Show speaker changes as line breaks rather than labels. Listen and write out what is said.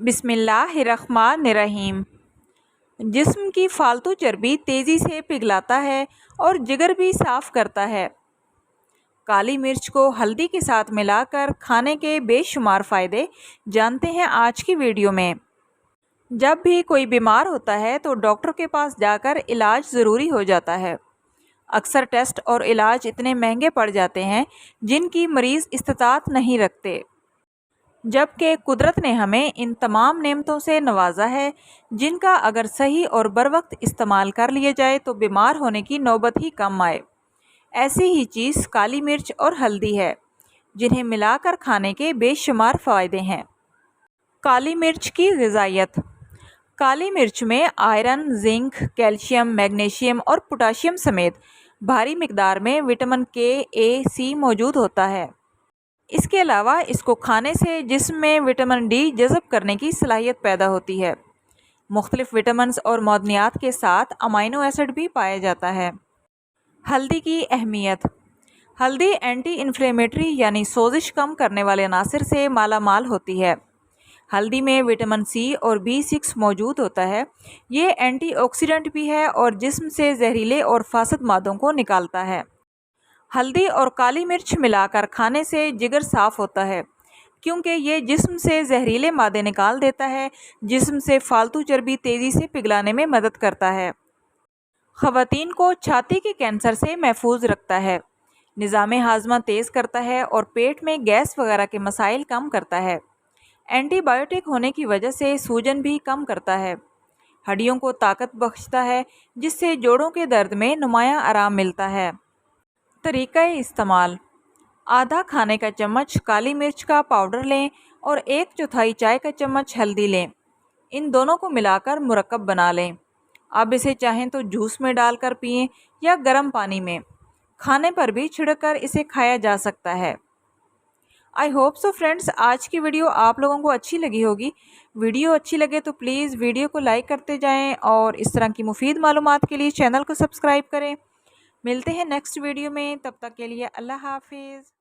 बिस्मिल्लाहिर्रहमानिर्रहीम। जिस्म की फालतू चर्बी तेज़ी से पिघलाता है और जिगर भी साफ़ करता है। काली मिर्च को हल्दी के साथ मिलाकर खाने के बेशुमार फ़ायदे जानते हैं आज की वीडियो में। जब भी कोई बीमार होता है तो डॉक्टर के पास जाकर इलाज ज़रूरी हो जाता है। अक्सर टेस्ट और इलाज इतने महंगे पड़ जाते हैं जिनकी मरीज़ इस्तिताअत नहीं रखते, जबकि कुदरत ने हमें इन तमाम नेमतों से नवाजा है जिनका अगर सही और बर वक्त इस्तेमाल कर लिया जाए तो बीमार होने की नौबत ही कम आए। ऐसी ही चीज़ काली मिर्च और हल्दी है, जिन्हें मिलाकर खाने के बेशुमार फ़ायदे हैं। काली मिर्च की ग़िज़ाइयत। काली मिर्च में आयरन, जिंक, कैल्शियम, मैग्नीशियम और पोटाशियम समेत भारी मिकदार में विटामिन के, ए, सी मौजूद होता है। इसके अलावा इसको खाने से जिस्म में विटामिन डी जज़ब करने की सलाहियत पैदा होती है। मुख्तलिफ विटामिन्स और मौदनियात के साथ अमाइनो एसिड भी पाया जाता है। हल्दी की अहमियत। हल्दी एंटी इन्फ्लेमेटरी यानी सोजिश कम करने वाले अनासर से माला माल होती है। हल्दी में विटामिन सी और B6 मौजूद होता है। ये एंटीऑक्सीडेंट भी है और जिस्म से जहरीले और फासद मादों को निकालता है। हल्दी और काली मिर्च मिलाकर खाने से जिगर साफ़ होता है, क्योंकि ये जिस्म से जहरीले मादे निकाल देता है। जिस्म से फालतू चर्बी तेज़ी से पिघलाने में मदद करता है। ख़वातीन को छाती के कैंसर से महफूज रखता है। निज़ाम हाज़मा तेज़ करता है और पेट में गैस वगैरह के मसाइल कम करता है। एंटीबायोटिक होने की वजह से सूजन भी कम करता है। हड्डियों को ताकत बख्शता है, जिससे जोड़ों के दर्द में नुमायाँ आराम मिलता है। तरीक़ा इस्तेमाल। आधा खाने का चम्मच काली मिर्च का पाउडर लें और 1/4 चाय का चम्मच हल्दी लें। इन दोनों को मिलाकर मुरक्कब बना लें। अब इसे चाहें तो जूस में डालकर पिएं या गर्म पानी में। खाने पर भी छिड़ककर इसे खाया जा सकता है। आई होप सो फ्रेंड्स, आज की वीडियो आप लोगों को अच्छी लगी होगी। वीडियो अच्छी लगे तो प्लीज़ वीडियो को लाइक करते जाएं और इस तरह की मुफीद मालूमात के लिए चैनल को सब्सक्राइब करें। मिलते हैं नेक्स्ट वीडियो में, तब तक के लिए अल्लाह हाफिज़।